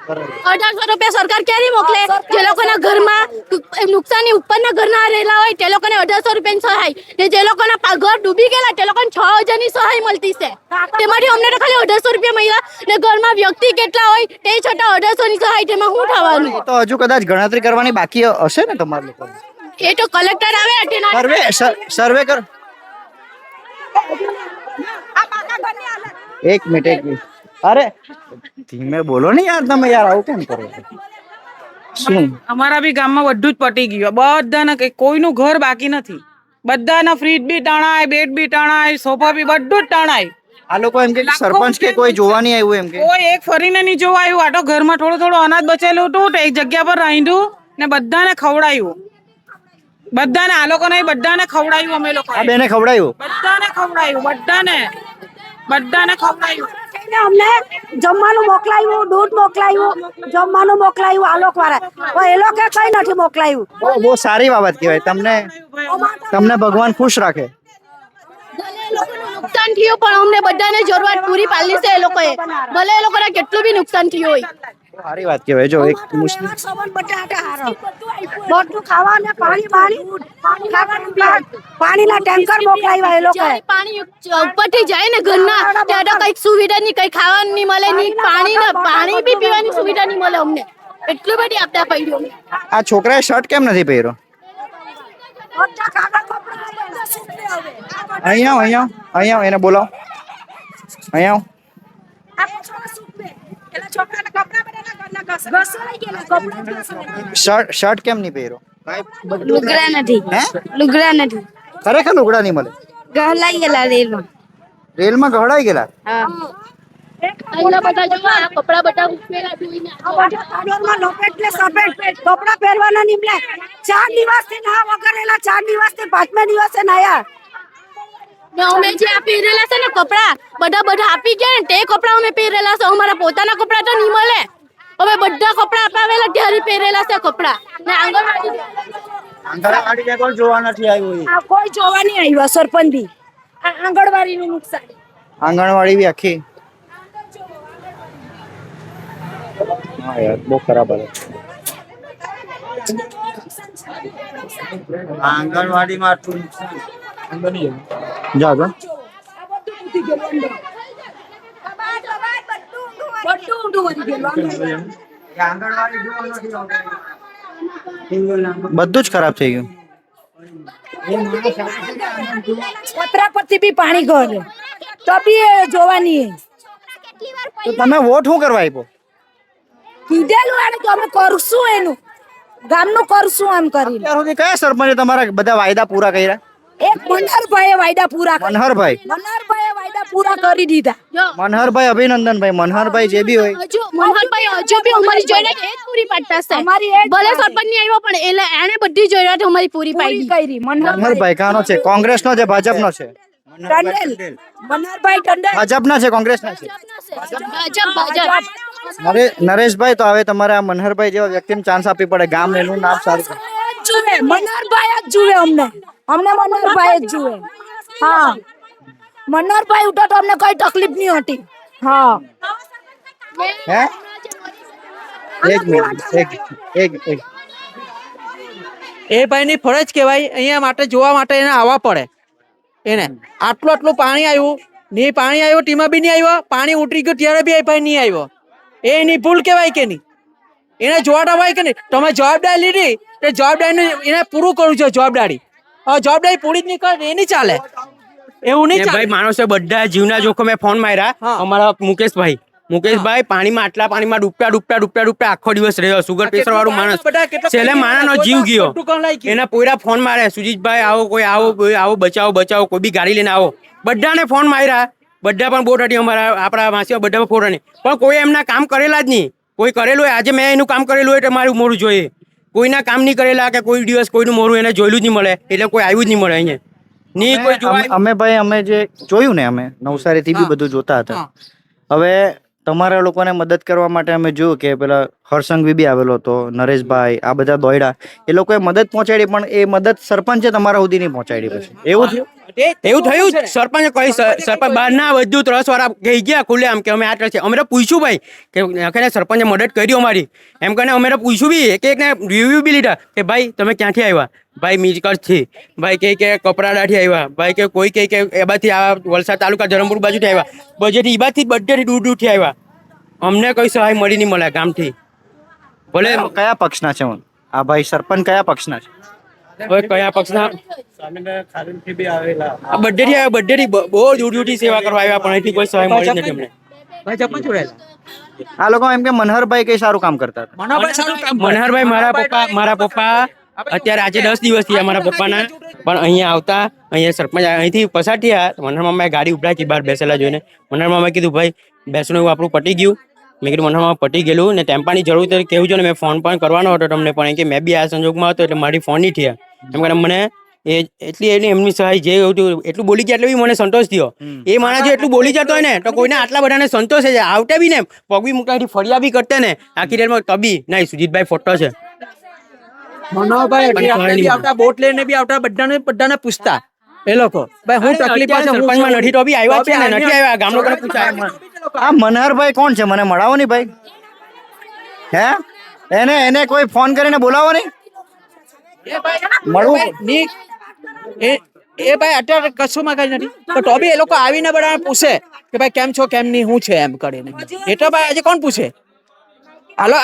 1800 રૂપિયા સરકાર ક્યારે મોકલે? જે લોકોના ઘરમાં નુકસાની ઉપરના ઘરના રહેલા હોય તે લોકોને 1800 રૂપિયાની સહાય, ને જે લોકોના ઘર ડૂબી ગયેલા તે લોકોને 6000 ની સહાય મળતી છે. તેમાંથી અમને તો ખાલી 1800 રૂપિયા મળ્યા, ને ઘરમાં વ્યક્તિ કેટલા હોય તે છતાં 1800 ની સહાય. તેમાં શું થવાનું? તો હજુ કદાચ ગણતરી કરવાની બાકી હશે ને તમારા લોકો? એ તો કલેક્ટર આવે તેના સર્વે કર. એક મિનિટ. અરે ધીમે બોલો ને યાર, તમે યાર આવું કેમ કરો છો? શું અમારા બી ગામમાં બધું જ પટી ગયું. બધાને કોઈનું ઘર બાકી નથી. બધાના ફ્રીજ બી તણાય, બેડ બી તણાય, સોફા બી બધું જ તણાય. આ લોકો એમ કે સરપંચ કે કોઈ જોવા નહીં આવ્યું એમ કે? કોઈ એક ફરીને નહીં જોવા આવ્યું. આટો ઘરમાં થોડું અનાજ બચેલું હતું તો એક જગ્યા પર રાંધ્યું ને બધાને ખવડાવ્યું. બધાને આ લોકો નહીં, બધાને ખવડાવ્યું. અમે લોકો આ બેને ખવડાવ્યું? બધાને ખવડાવ્યું. બધાને ખવડાવ્યું. અમને જમવાનું મોકલાયું, દૂધ મોકલાયું, જમવાનું મોકલાયું આ લોકો વાળા. એ લોકો કઈ નથી મોકલાયું. બહુ સારી બાબત કહેવાય. તમને ભગવાન ખુશ રાખે. નુકસાન થયું પણ અમને બધાને જરૂરત પૂરી પાડી છે એ લોકોએ. ભલે એ લોકોને કેટલું બી નુકસાન થયું હોય. સારી વાત કહેવાય. જો એક મુસ્લિમ બધું ખાવાને પાણીના ટેન્કર મોકલાવ્યા એ લોકો. પાણી ઉપરથી જાય ને ઘરના ત્યાં તો કઈક સુવિધા નહીં, કઈ ખાવાનું નહીં મળે, નહીં પાણી બી પીવાની સુવિધા નહીં મળે અમને. એટલી બધી આપદા પડી અમને. આ છોકરાએ શર્ટ કેમ નથી પહેર્યો? અહીંયા એને બોલાવો. અહીંયા શર્ટ કેમ નહીં પહેર્યો? લુગડા નથી. ખરેખર લુગડા નહીં મળે? ગહલાઈ ગયેલા રેલમાં ગહડાઈ ગયેલા? અહીંયા બધા જો આ કપડા બધા ઉપેલા ધોઈને કપડા પહેરવાના નહીં મળે. 4 દિવસથી ના વગરેલા, 4 દિવસથી 5મા દિવસે નાયા. ને અમે જે આ પહેરેલા છે ને કપડા બધા આપી ગયા ને તે કપડા અમે પહેરેલા છે. અમારા પોતાના કપડા તો નહીં મળે. અમે બધા કપડા અપાવેલા ત્યારે પહેરેલા છે કપડા. ને આંગણવાડી કોઈ જોવા નથી આવ્યું? કોઈ જોવા નહીં આવ્યા સરપંચ બી. આ આંગણવાડીનું નુકસાન. આંગણવાડી બી આખી હા યાર બહુ ખરાબ હાલત. આંગણવાડીમાં આટલું નુકસાન. જાઓ બધું જ ખરાબ થઈ ગયું. પતરા પરથી બી પાણી ગયું તો બી જોવાની. તો તમે વોટ શું કરવા આપ્યો? કીધેલું એને કે અમે કરશું, એનું ગામનું કરશું એમ કરીને. અત્યાર સુધી કયા સરપંચે તમારા બધા વાયદા પૂરા કર્યા? એક મનહરભાઈએ વાયદા પૂરા કર્યા. મનહરભાઈએ વાયદા પૂરા કરી દીધા. મનહરભાઈ, અભિનંદનભાઈ. મનહરભાઈ જે બી હોય, મનહરભાઈ હજુ બી અમારી જરૂરિયાત એ જ પૂરી પાડતા છે. ભલે સરપંચ નહીં આવ્યો પણ એને બધી જરૂરિયાત અમારી પૂરી પાડી. મનહરભાઈ કાનો છે? કોંગ્રેસનો છે ભાજપનો છે? મનહરભાઈ ટંડેલ ભાજપના છે કોંગ્રેસના છે? ભાજપ. નરેશભાઈ, તો હવે તમારે આ મનહરભાઈ જેવા વ્યક્તિને ચાન્સ આપવી પડે. ગામ એનું નામ સારું કરે. મનહરભાઈ જ જુએ અમને મનહરભાઈ જ જુએ. હા, મનહરભાઈ ઉઠો તો અમને કઈ તકલીફ નહીં હતી. હા, હે એક મિનિટ એ ભાઈની ફરજ કહેવાય. અહીંયા માટે જોવા માટે એને આવવા પડે. એને આટલું પાણી આવ્યું નહીં, પાણી આવ્યું ટીમાં બી નહીં આવ્યો, પાણી ઉતરી ગયું ત્યારે બી એ ભાઈ નહીં આવ્યો. એ એની ભૂલ કહેવાય કે નહીં? એને જોવા હોય કે નહીં? તમે જવાબદારી લીધી તે જવાબદારી એને પૂરું કરવું છે. જવાબદારી પૂરી જ નહીં કરે એ નહીં ચાલે. એવું નહીં ચાલે. ભાઈ માણસો બધા જીવના જોખમે ફોન માર્યા. અમારા મુકેશભાઈ પાણીમાં આટલા પાણીમાં ડૂબતા આખો દિવસ રહ્યો. સુગર પ્રેશર વાળું માણસ, છેલ્લે માણસનો જીવ ગયો. એના પોયરા ફોન માર્યા, સુજીતભાઈ આવો, કોઈ આવો બચાવો, કોઈ બી ગાડી લઈને આવો. બધાને ફોન માર્યા. બધા પણ બોટ હતી અમારા, આપણા વાંસીઓ બધા ફોન નહીં, પણ કોઈ એમના કામ કરેલા જ નહીં. કોઈ કરેલું હોય, આજે મેં એનું કામ કરેલું હોય તો મારું મોડું જોઈએ. કોઈના કામ નહીં કરેલા કે કોઈ દિવસ કોઈનું મોડું એને જોયેલું જ નહીં મળે, એટલે કોઈ આવ્યું જ નહીં મળે અહીંયા. નહીં કોઈ જોવા. અમે જે જોયું ને, અમે નવસારીથી બી બધું જોતા હતા. હવે તમારા લોકોને મદદ કરવા માટે અમે જોયું કે પેલા હરસંઘવી બી આવેલો હતો, નરેશભાઈ, આ બધા દોયડા, એ લોકોએ મદદ પહોંચાડી, પણ એ મદદ સરપંચે તમારા સુધી નહીં પહોંચાડી. પછી એવું થયું? એવું થયું સરપંચ કઈ સરપંચ બહાર ના વધુ 3 વાળા કહી ગયા ખુલ્લે આમ કે અમે આ છે. અમે તો પૂછ્યું ભાઈ કે સરપંચે મદદ કરી અમારી એમ કરીને અમે તો પૂછ્યું બી એક એકને રિવ્યુ બી લીધા કે ભાઈ તમે ક્યાંથી આવ્યા, ભાઈ મીરકરથી, ભાઈ કે કપરાડાથી આવ્યા, ભાઈ કે કોઈ કે એબાથી આ વલસાડ તાલુકા ધરમપુર બાજુથી આવ્યા, બજેથી ઈબાથી બધેથી દૂરથી આવ્યા. અમને કઈ સહાય મળી નહીં મળે ગામથી. ભલે કયા પક્ષના છે આ ભાઈ સરપંચ? કયા પક્ષના છે? હવે કયા પક્ષના બધેથી આવ્યા, બધેથી બહુ દૂરથી સેવા કરવા આવ્યા, પણ અહીંથી કોઈ સહાય મળી નથી અમને. આ લોકો એમ કે મનહરભાઈ કઈ સારું કામ કરતા હતા. મનહરભાઈ મારા પપ્પા અત્યારે આજે 10 દિવસ થયા મારા પપ્પાના, પણ અહીંયા આવતા અહીંયા સરપંચ અહીંથી પસાર થયા. મનહર મામાએ ગાડી ઉભરાકી બહાર બેસેલા જોઈને મનહર મામાએ કીધું ભાઈ બેસનું એવું આપણું પટી ગયું. મેં કીધું મનહર મામા પટી ગયેલું ને ટેમ્પાની જરૂર તો કેવું છે ને, મેં ફોન પણ કરવાનો હતો તમને, પણ કે મેં બી આ સંજોગમાં હતો એટલે મારી ફોન નહીં થયા. એમ કરીને મને એટલી એમની સહાય જે એટલું બોલી ગયા એટલે બી મને સંતોષ થયો. એ માણસ જો એટલું બોલી જતો હોય ને તો કોઈને આટલા બધાને સંતોષ છે. આવતા બી ને પગ બી મૂકતા ફરિયા બી કરતા ને આખી રેલમાં તબી નહીં. સુજીતભાઈ ફોટો છે મનોહરભાઈ આવતા, બોટ લઈને બી આવતા, બધાને પૂછતા એ લોકો ભાઈ હું તકલીફ છે, સરપંચમાં નથી તો બી આવ્યા છે ને નથી આવ્યા, ગામ લોકોને પૂછાય. આ મનહરભાઈ કોણ છે? મને મળાવો નહીં ભાઈ. હે એને કોઈ ફોન કરીને બોલાવો નહીં. મળવું એ ભાઈ અત્યારે કશું માં કઈ નથી, પણ તો બી એ લોકો આવીને બધાને પૂછે કે ભાઈ કેમ છો, કેમ નહીં, શું છે એમ કરીને. એ તો ભાઈ આજે કોણ પૂછે? હાલો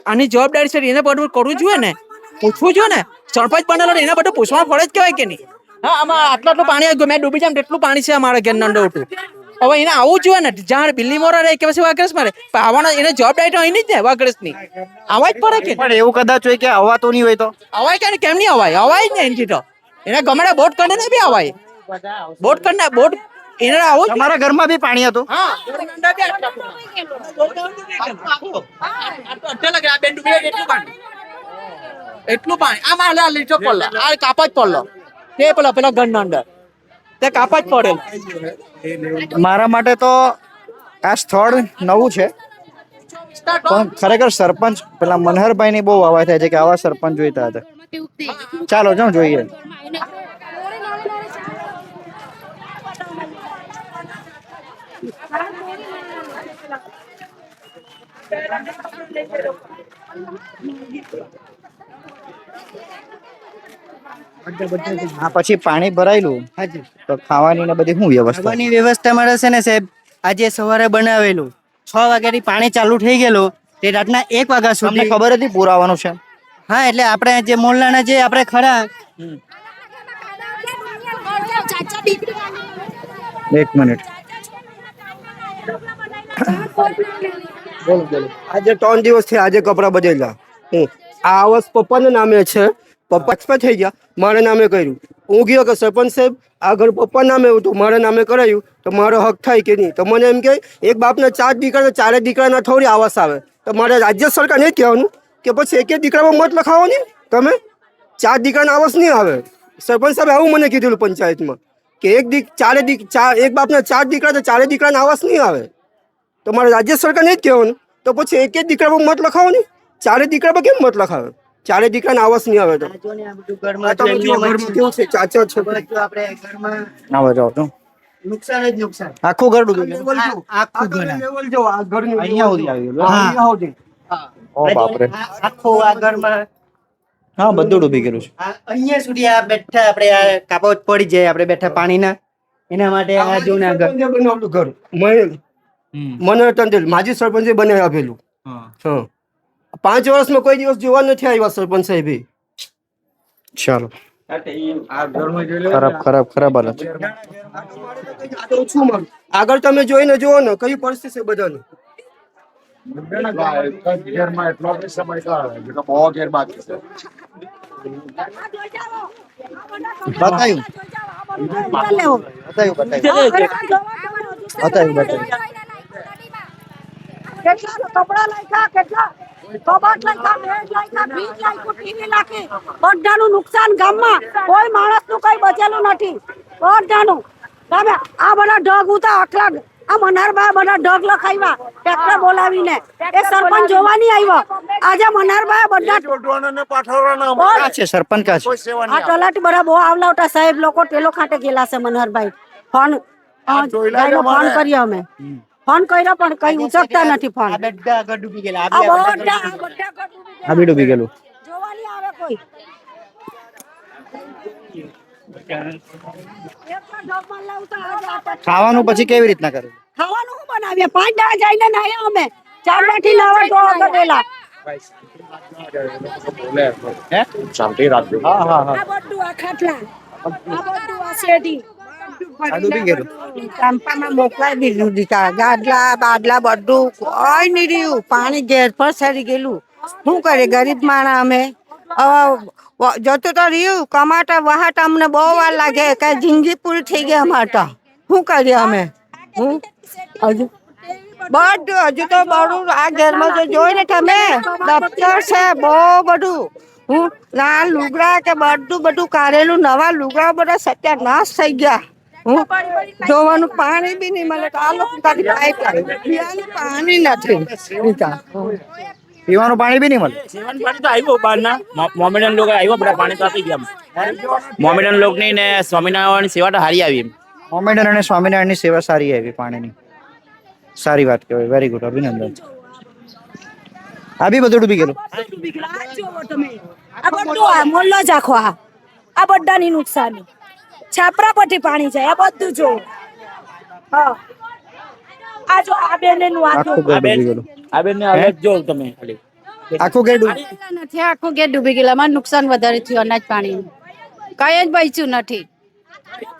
આની જવાબદારી છે એને બધું કરવું જોઈએ ને, પૂછવું જોઈએ ને. સરપંચ બનેલો એને બધું પૂછવાનું ફરજ કહેવાય કે નહીં? હા, આમાં આટલું પાણી આવી ગયું, મેં ડૂબી જામ તેટલું પાણી છે અમારા ઘેર નંદો ઉઠું. હવે એને આવું જોઈએ ને, જ્યાં બિલ્લી મોરા રહે કે પછી વાગરેસ મારે આવવાના, એને જવાબદારી તો અહીં જ ને વાગરેસ ની અવાજ પડે કે. પણ એવું કદાચ હોય કે અવાતો નહીં હોય તો અવાય કેમ નહીં અવાય? અવાય જ ને એનથી તો એને ગમે બોટ કરીને બી અવાય. બોટ કરીને બોટ એને આવું. તમારા ઘરમાં બી પાણી હતું? એટલું પાણી આમાં લીધો પડલો, આ કાપા જ પડલો તે પેલા ઘરના અંદર તે કાપા જ પડેલ. મારા માટે તો આ સ્થળ નવું છે, પણ ખરેખર સરપંચ પેલા મનહરભાઈ ની બહુ હવા થાય છે કે આવા સરપંચ જોઈતા હતા. ચાલો જાઉં જોઈએ. પછી પાણી ભરાયેલું તો ખાવાની ને બધી શું વ્યવસ્થા? ખાવાની વ્યવસ્થા મળે છે ને સાહેબ, આજે સવારે બનાવેલું 6 વાગ્યાથી પાણી ચાલુ થઈ ગયેલું તે રાતના 1 વાગ્યા સુધી. તમને ખબર હતી પુરાવાનું છે? હા, એટલે આપણે જે મોલ્લાના જે આપણે ખરા. એક મિનિટ. આજે 3 દિવસથી આજે કપડા બદલ્યા. આ આવાસ પપ્પાના નામે છે, પપ્પા એક્સપાયર થઈ ગયા, મારા નામે કર્યું. હું ગયો કે સરપંચ સાહેબ આ ઘર પપ્પા નામે હતું, મારા નામે કરાયું તો મારો હક થાય કે નહીં? તો મને એમ કે એક બાપના 4 દીકરા, 4 દીકરાના થોડી આવાસ આવે. તો મારે રાજ્ય સરકારને જ કહેવાનું કે પછી એક દીકરામાં મત લખાવો નહીં, તમે 4 દીકરાના આવાસ નહીં આવે. સરપંચ સાહેબ આવું મને કીધેલું પંચાયતમાં કે એક બાપના 4 દીકરા તો 4 દીકરાના આવાસ નહીં આવે. તો મારે રાજ્ય સરકારને જ કહેવાનું તો પછી એક દીકરામાં મત લખાવો નહીં, 4 દીકરામાં કેમ મત લખાવે? 4 દીકરાના આવાસ નહીં આવે. તો નુકસાન જ નુકસાન, આખું ઘર ડૂબી ગયું. આખું ઘર અહીંયા સુધી આવી ગયું. ઓ બાપરે. આખું આ ઘરમાં હા, બધું ડૂબી ગયેલું છે. અહીંયા સુધી આ બેઠા આપણે આ કાપો પડી જાય, આપણે બેઠા પાણીના એના માટે આ જો ને બનાવેલું ઘર મને તંદેલ માજી સરપંચે બનાવી આપેલું. હા, 5 વર્ષમાં કોઈ દિવસ જોવા નથી આવ્યા સરપંચ સાહેબ. ચાલો, ખરાબ હાલત. આગળ તમે જોઈને જુઓ ને કઈ પરિસ્થિતિ છે બધાની. કપડા લાગ્યા, કેટલા કબાટ લાગ્યા, મેજ લાગ્યા, ફ્રીજ લાગ્યું, ટીવી લાગી, બધાનું નુકસાન ગામમાં. કોઈ માણસનું કઈ બચેલું નથી, બધાનું. તમે આ બધા ઢગ ઉતા આખલા આ મનહરબા બધા ઢગ લખાવ્યા ટ્રેક્ટર બોલાવીને એ સરપંચ જોવા નહીં આવ્યો આજે મનહરબા બધા કા છે સરપંચ કા છે? આ તલાટી બધા બહુ આવલાવટા સાહેબ લોકો ટેલો ખાતે ગયેલા છે મનહરભાઈ ફોન ફોન કર્યો અમે ફોન કર્યો પણ કઈ ઉચકતા નથી ફોન બધા આગળ ડૂબી ગયેલા આ બધા આ બી ડૂબી ગયેલું. જોવા નહીં આવે કોઈ ખાવાનું પછી કેવી રીતના કરે? ખાવાનું શું બનાવીએ 5 દાડા જઈને નાયા અમે 4 બાટી લાવા તો કરેલા આ બધું આ ખાટલા આ બધું આ શેડી આ ડૂબી ગયેલું. કાંપામાં મોકલાઈ દીધું દીકા ગાડલા બાડલા બધું કોઈ નહીં રહ્યું પાણી ઘેર પર સરી ગયેલું શું કરે ગરીબ માણસ અમે જતું તો રહ્યું કમાટા વહાટ અમને બહુ વાર લાગે કે જિંદગી પૂરી થઈ ગઈ અમારે તો શું કરીએ અમે હજુ બધું હજુ તો બડું આ ઘરમાં જો જોઈ ને તમે દફતર છે બહુ બધું હું ના લુગડા કે બધું કાઢેલું નવા લુગડા બધા સત્યાનાશ થઈ ગયા હું જોવાનું પાણી બી નહીં મળે તો આ લોકો તારી પાઇપ પીવાનું પાણી નથી પીવાનું પાણી બી નહીં મળે. સેવન પાણી તો આવ્યું બહારના મોમેડન લોકો આવ્યો બધા પાણી તો આપી ગયા મોમેડન લોકની ને સ્વામિનારાયણ સેવા તો સારી આવી. મોમેડન અને સ્વામિનારાયણની સેવા સારી આવી પાણીની. સારી વાત કહેવાય. વેરી ગુડ, અભિનંદન. આ બી બધું ડૂબી ગયેલું. આ બધું આ મોલ્લો જ આખો આ બધાની નુકસાની છાપરા પરથી પાણી જાય આ બધું જો હા આ જો આ બેને નું આખું ઘર ડૂબી ગયેલું. આ બેન ને હવે જો તમે ખાલી આખું ઘર ડૂબી નથી આખું ગેટ ડૂબી ગયેલા અમારે નુકસાન વધારે થયું અનાજ પાણી કઈ જ બચ્યું નથી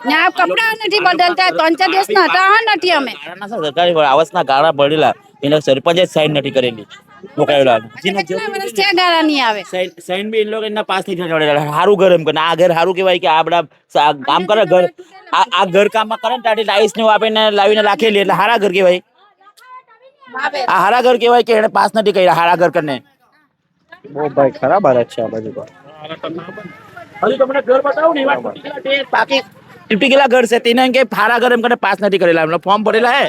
ને આ કપડા નથી બદલતા 3-4 દિવસ ના હતા નથી અમે સરકારી આવાસના ગાળા ભરેલા એને સરપંચે સાઈન નથી કરેલી મોકલેલા ગાળા નહીં આવે સાઈન બી એ લોકો એના પાસ થઈ જતા સારું ઘર એમ કરે આ ઘર સારું કહેવાય કે આ બધા કામ કરે ઘર આ ઘર કામમાં કરે ને ત્યાંથી ટાઈલ્સ ને આપીને લાવીને રાખેલી એટલે સારા ઘર કહેવાય. આ હારા ઘર કહેવાય કે એને પાસ નથી કર્યા હારા ઘર કરને. બહુ ભાઈ ખરાબ હાલત છે આ બાજુ તો. હજુ તમને ઘર બતાવું ને બાકી તૂટી ગયેલા ઘર છે તેને કે હારા ઘર એમ કરીને પાસ નથી કરેલા એમનો ફોર્મ ભરેલા હે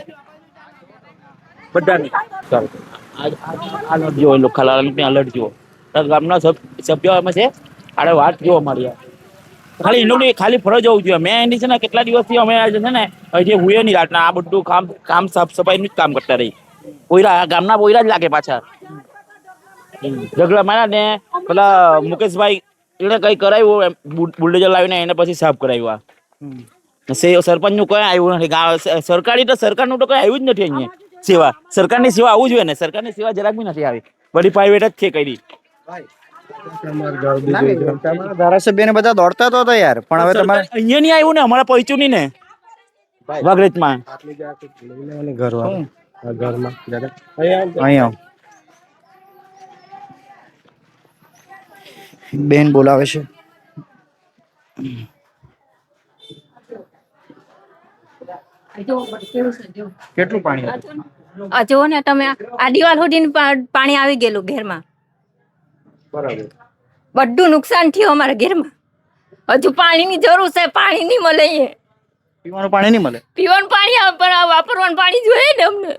બધાને. આ લટ જો લોકો ખાલા લટ જો ગામના સભ્યો અમે છે આડે વાત જો અમારી ખાલી એનું ખાલી ફરજ હોવું જોઈએ. મેં એની છે ને કેટલા દિવસથી અમે છે ને હજી હુએ નહીં રાતના આ બધું કામ સાફ સફાઈનું જ કામ કરતા રહી. પોયરા ગામના પોયરા જ લાગે પાછા ઝઘડા માર્યા ને પેલા મુકેશભાઈ એને કઈ કરાવ્યું બુલડોઝર લાવીને એને પછી સાફ કરાવ્યું. સરપંચ નું કઈ આવ્યું નથી. સરકારી તો સરકારનું તો કઈ આવ્યું જ નથી અહીંયા સેવા. સરકારની સેવા આવવું જોઈએ ને સરકારની સેવા જરાક બી નથી આવી બધી પ્રાઇવેટ જ છે કઈ. ધારાસભ્ય ને બધા દોડતા તો હતા યાર પણ હવે તમારે અહીંયા નહીં આવ્યું ને અમારા પહોંચ્યું નહીં ને વાગરેજમાં અહીંયા બેન બોલાવે છે. કેટલું પાણી હતું? આ જુઓ ને તમે આ દિવાલ સુધી પાણી આવી ગયેલું ઘેરમાં બરાબર. બધું નુકસાન થયું અમારા ઘેરમાં. હજુ પાણીની જરૂર છે પાણી નહીં મળે અહીંયા. પીવાનું પાણી નહીં મળે. પીવાનું પાણી આવે પણ આ વાપરવાનું પાણી જોઈએ ને અમને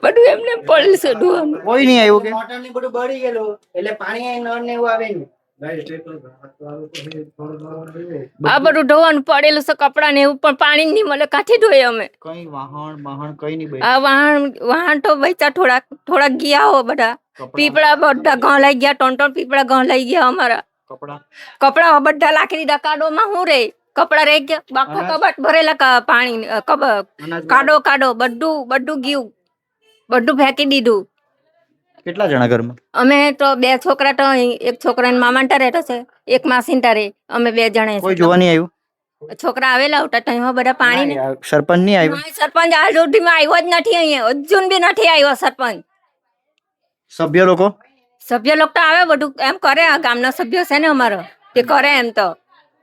બધું એમને પડેલ છે ડોહામાં. કોઈ નહીં આવ્યું કે મોટર ને બધું બળી ગયેલું એટલે પાણી નળ ને એવું આવે નહીં. આ બધું ધોવાનું પડેલું છે કપડા ને એવું પણ પાણી નહીં મળે કાથી ધોઈએ અમે. કઈ વાહણ કઈ નહીં. આ વાહન તો બચ્યા થોડાક ગયા હો બધા પીપળા બધા ઘઉં લઈ ગયા 3 પીપળા ઘઉં લઈ ગયા અમારા. કપડા બધા લાકડી કાડોમાં હું રે કપડા રહી ગયા બાકા કબાટ ભરેલા પાણી કાડો બધું ગયું બધું ફેંકી દીધું. કેટલા જણા ઘરમાં? અમે તો 2 છોકરા તો એક છોકરા મામા ટા રહેતો છે એક માસી ટા રે અમે 2 જણા. કોઈ જોવા નહીં આવ્યું? છોકરા આવેલા હતા ત્યાં બધા પાણી સરપંચ નહીં આવ્યું? સરપંચ આ સુધીમાં આવ્યો જ નથી અહીંયા હજુ બી નથી આવ્યો સરપંચ. સભ્ય લોકો તો આવે બધું એમ કરે આ ગામના સભ્યો છે ને અમારો તે કરે એમ તો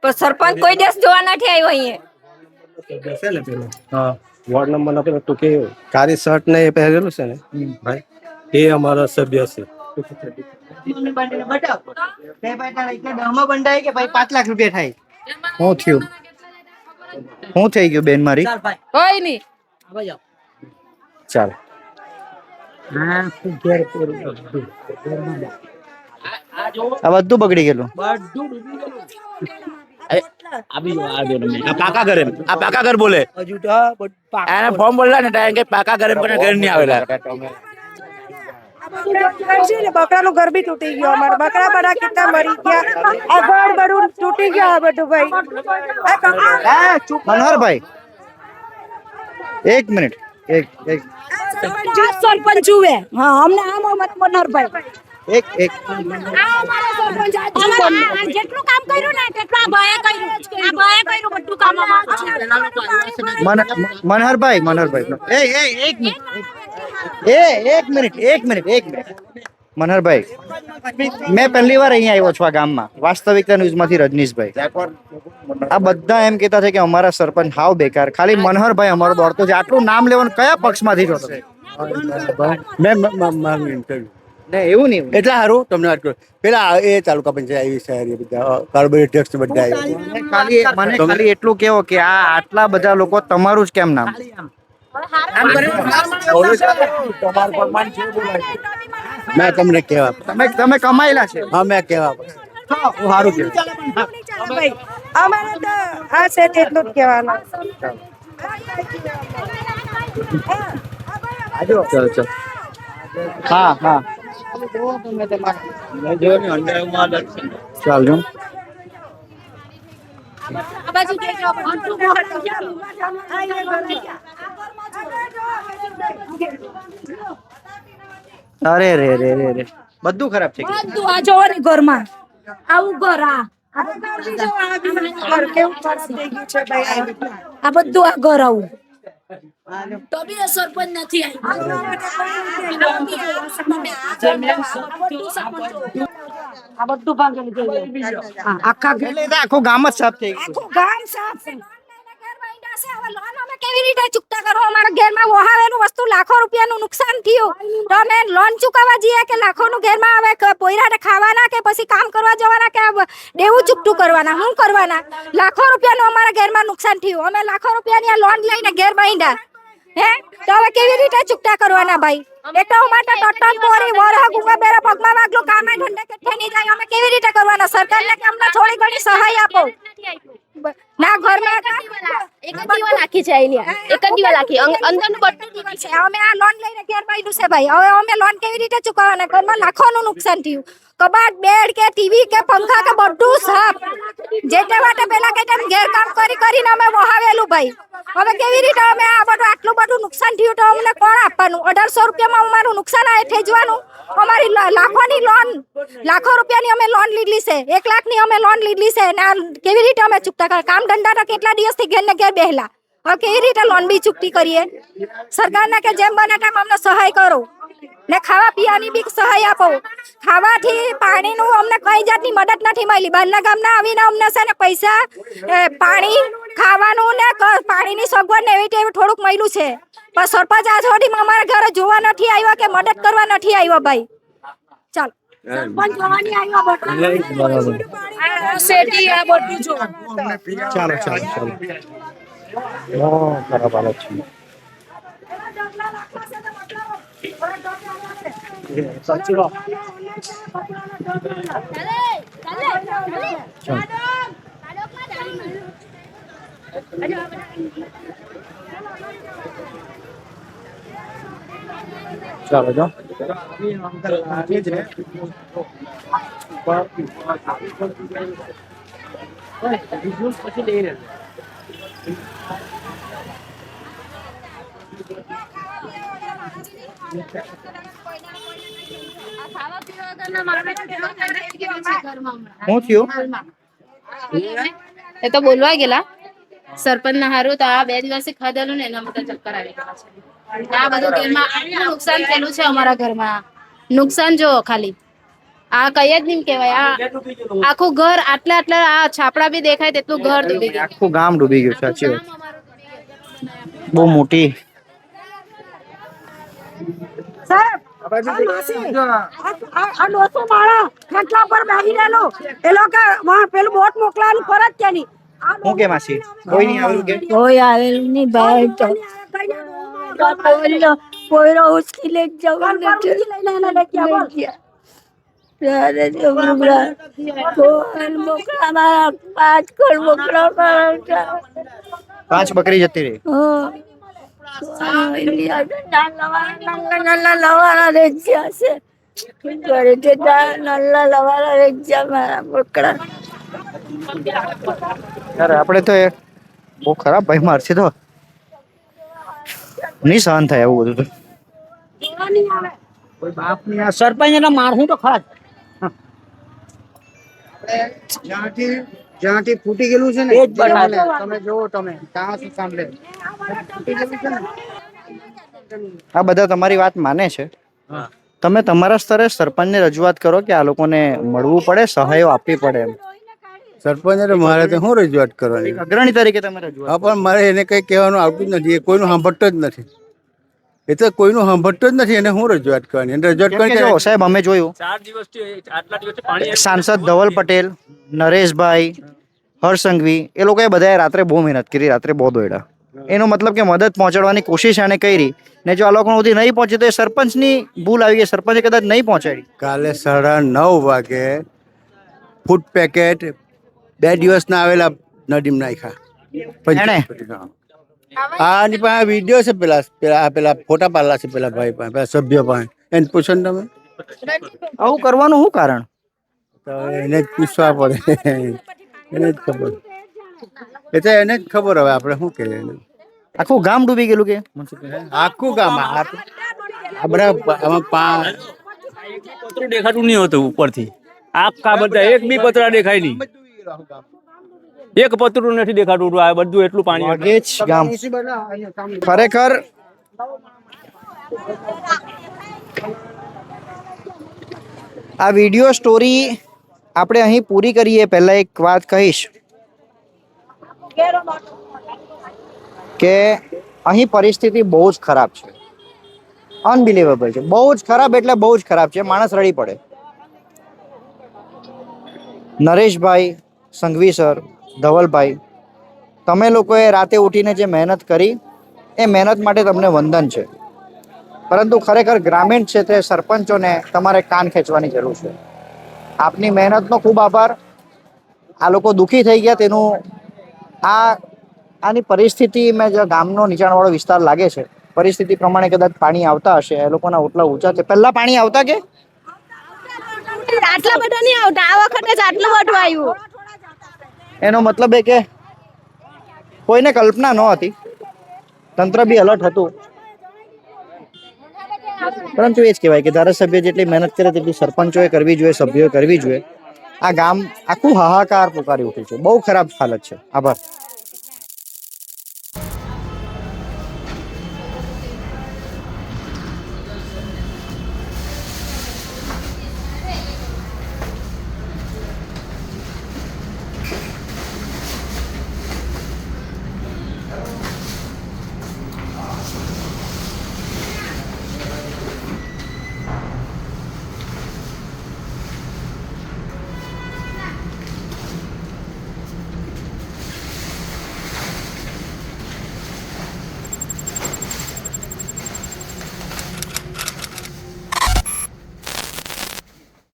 પણ સરપંચ કોઈ દિવસ જોવા નથી આવ્યો અહીંયા. વોર્ડ નંબર ના તો કે કાળી શર્ટ ને એ પહેરેલું છે ને ભાઈ એ અમારા સભ્ય છે. બંધાય કે ભાઈ 5 લાખ રૂપિયા થાય. શું થયું? શું થઈ ગયું બેન મારી? કોઈ નહીં. ચાલ આ બધું બગડી ગયેલું. આ પાકા ઘર એમ, આ પાકા ઘર બોલે. એને ફોર્મ બોલલા ને ટાઈમ કે પાકા ઘર એમ પણ ઘર નહીં આવેલા. બકરાનું ઘર બી તૂટી ગયો અમારે. બકરા બડા કેટલા મરી ગયા. આ ઘર બધું તૂટી ગયું આ બધું ભાઈ. મનોહરભાઈ એક મિનિટ, એક સરપંચ જુએ. હા, અમને આમ મત મનોહરભાઈ. એક જેટલું કામ કર્યું ને તેટલું આ ભાઈએ કર્યું. આ ભાઈએ કર્યું બધું કામ અમારું. મનોહરભાઈ એક મિનિટ મનોહરભાઈ, મેં પહેલી વાર અહીંયા આવ્યો છું આ ગામમાં. વાસ્તવિકતા ન્યૂઝમાંથી રજનીશભાઈ. આ બધા એમ કહેતા છે કે અમારા સરપંચ હાવ બેકાર. ખાલી મનોહરભાઈ અમારો દોડતો છે. આટલું નામ લેવાનું કયા પક્ષમાંથી છો તમે? એવું નહીં એટલે સારું તમને વાત કરું. પેલા એ તાલુકા પંચાયત શહેર બધા કાર્બોરેટ ટેક્સ બધા મને ખાલી એટલું કેવો કે આ આટલા બધા લોકો તમારું જ કેમ નામ? મેં તમને કેવા તમે કમાયેલા છે. હા મેં કેવા સારું કેવું. અમારે તો આ છે તેટલું જ કહેવાનું. હા ચાલજો. આ બાજુ દેજો. અરે રે બધું ખરાબ છે. બધું આ જોવો ને ઘરમાં આવું ઘર. આ બધું આ ઘર આવું તો બી સરપંચ નથી આ બધું ભાંગેલું આખા આખું ગામ જ સાફ થઈ ગયું. આખું ગામ સાફ છે. કેવી રીતે ચૂકતા કરો? અમારા ઘરમાં વહાવેલું વસ્તુ લાખો રૂપિયાનું નુકસાન થયું તો અમે લોન ચૂકવવા જઈએ કે લાખોનું ઘરમાં આવે પોયરાને ખાવાના કે પછી કામ કરવા જવાના કે દેવું ચૂકતું કરવાના? શું કરવાના? લાખો રૂપિયાનું અમારા ઘરમાં નુકસાન થયું. અમે લાખો રૂપિયાની લોન લઈને ઘેર બાંધ્યા. હે તો હવે કેવી રીતે ચૂકતા કરવાના ભાઈ? એટલા માટે ટટન પોરી વરહ ગુંગા બેરા પગમાં વાગલું કામે ઠંડે કે નહીં જાય. અમે કેવી રીતે કરવાના? સરકારને કે અમને થોડી ઘણી સહાય આપો. ના ઘરમાં એક જ દીવાલ આખી છે આઈલિયા. એક જ દીવાલ આખી અંદરનું બધું દીવાલ છે. અમે આ લોન લઈને ઘેર બાંધ્યું છે ભાઈ. હવે અમે લોન કેવી રીતે ચૂકવવાના? ઘરમાં લાખોનું નુકસાન થયું. કબાટ, બેડ કે ટીવી કે પંખા કે બધું સાફ. જેટલા માટે પેલા કે ઘેર કામ કરીને અમે વહાવેલું ભાઈ. હવે કેવી રીતે અમે આ બધું આટલું બધું નુકસાન થયું તો અમને કોણ આપવાનું? 1800 રૂપિયામાં અમારું નુકસાન આ થઈ જવાનું. અમારી લાખોની લોન, લાખો રૂપિયાની અમે લોન લીધલી છે. 1 લાખની અમે લોન લીધલી છે ને કેવી રીતે અમે ચૂકતા કરે? કામ ધંધા કેટલા દિવસથી ઘેર ને ઘેર બેહલા. હવે કેવી રીતે લોન બી ચૂકતી કરીએ? સરકારને કે જેમ બને તેમ અમને સહાય કરો ને ખાવા પીવાની બી સહાય આપો. ખાવાથી પાણીનું અમને કઈ જાતની મદદ નથી મળી. બહારના ગામના આવીને અમને છે ને પૈસા, પાણી, ખાવાનું ને પાણીની સગવડ ને એવી તેવી થોડુંક મળ્યું છે. પણ સરપંચ આજ સુધીમાં અમારા ઘરે જોવા નથી આવ્યા કે મદદ કરવા નથી આવ્યા ભાઈ. ચાલ સરપંચ જોવાની આવ્યા બધું શેટી આ બધું જો. ચાલો ખરાબ હાલત છે. ચાલો જો શું થયું? એ તો બોલવા ગયેલા સરપંચ ના હારું તો આ 2 દિવસથી ખાધેલું ને એના માટે ચક્કર આવી ગયા છે. આ બધું ઘરમાં આટલું નુકસાન થયેલું છે અમારા ઘરમાં. નુકસાન જો ખાલી આ કઈ જ નહીં કહેવાય. આ આખું ઘર આટલા આ છાપડા બી દેખાય તેટલું ઘર ડૂબી ગયું. આખું ગામ ડૂબી ગયું. સાચી વાત. બહુ મોટી સાહેબ આ ડોસો માળા ખાટલા પર બેસી રહેલો. એ લોકો પેલું બોટ મોકલાવાનું ફરજ છે નહીં. હું કે માસી કોઈ નહીં આવેલું કે કોઈ આવેલું નહીં ભાઈ તો પોયરો ઉચકી લે જવા પાંચ બકરી જતી રહી લવાના રેજ્યા છે ઘરે જતા નલ્લા લવાના રેજ્યા મારા બોકડા યાર આપણે તો બહુ ખરાબ ભાઈ મારશે તો નહીં સહન થાય એવું બધું તો સરપંચ એને મારવું તો ખરા જ્યાંથી ફૂટી ગયેલું છે ને એ જ બતાવે. તમે જોવો તમે ત્યાં શું સાંભળે આ બધા તમારી વાત માને છે તમે તમારા સ્તરે સરપંચને રજૂઆત કરો કે આ લોકોને મળવું પડે સહાયો આપવી પડે એમ સરપંચ મારે તો શું રજૂઆત કરવાની અગ્રણી તરીકે તમે રજૂઆત હા પણ મારે એને કઈ કહેવાનું આવતું જ નથી એ કોઈનું સાંભળતો જ નથી એ તો કોઈનું સાંભળતો જ નથી એને શું રજૂઆત કરવાની એને રજૂઆત કેમ કે કરી જો સાહેબ અમે જોયું સાંસદ ધવલ પટેલ નરેશભાઈ હર્ષસંઘવી એ લોકોએ બધાએ રાત્રે બહુ મહેનત કરી રાત્રે બહુ દોડ્યા એનો મતલબ કે મદદ પહોંચાડવાની કોશિશ એને કરી ને જો આ લોકો સુધી નહીં પહોંચે તો એ સરપંચની ભૂલ આવી ગઈ સરપંચે કદાચ નહીં પહોંચાડી કાલે 9:30 વાગે ફૂડ પેકેટ 2 દિવસના આવેલા નદીમ નાખ્યા એણે? આની પાસે વિડીયો છે પેલા ફોટા પાડલા છે પેલા ભાઈ પાસે પેલા સભ્ય પાસે એને પૂછો ને તમે આવું કરવાનું શું કારણ તો એને જ પૂછવા પડે એને જ ખબર એ તો એને જ ખબર હવે આપણે શું કહીએ એને આખું ગામ ડૂબી ગયેલું કે આખું ગામ આ બધા આમાં પતરું દેખાતું નહીં હોતું ઉપરથી આખા બધા એક બી પતરા દેખાય નહીં એક પતરું નથી દેખાતું આ બધું એટલું પાણી વાઘેજ ગામ ખરેખર આ વિડીયો સ્ટોરી આપણે અહીં પૂરી કરીએ પહેલા એક વાત કહીશ કે અહીં પરિસ્થિતિ બહુ જ ખરાબ છે અનબિલીવેબલ છે બહુ જ ખરાબ એટલે બહુ જ ખરાબ છે માણસ રડી પડે નરેશભાઈ સંઘવી સર ધવલભાઈ તમે લોકોએ રાતે ઉઠીને જે મહેનત કરી એ મહેનત માટે તમને વંદન છે પરંતુ ખરેખર ગ્રામીણ ક્ષેત્રે સરપંચોને તમારે કાન ખેંચવાની જરૂર છે આપની મહેનતનો ખૂબ આભાર આ લોકો દુઃખી થઈ ગયા તેનું આની પરિસ્થિતિ મેં જે ગામનો નીચાણવાળો વિસ્તાર લાગે છે પરિસ્થિતિ પ્રમાણે કદાચ પાણી આવતા હશે એ લોકોના ઓટલા ઊંચા છે પહેલા પાણી આવતા કે આટલા બધા નહીં આવતા આ વખતે જ આટલું બધું આવ્યું એનો મતલબ એ કે કોઈને કલ્પના ન હતી તંત્ર બી અલર્ટ હતું પરંતુ એ જ કહેવાય કે ધારાસભ્ય જેટલી મહેનત કરે તેટલી સરપંચોએ કરવી જોઈએ સભ્યોએ કરવી જોઈએ આ ગામ આખું હાહાકાર પુકારી ઉઠ્યું છે બહુ ખરાબ હાલત છે આભાર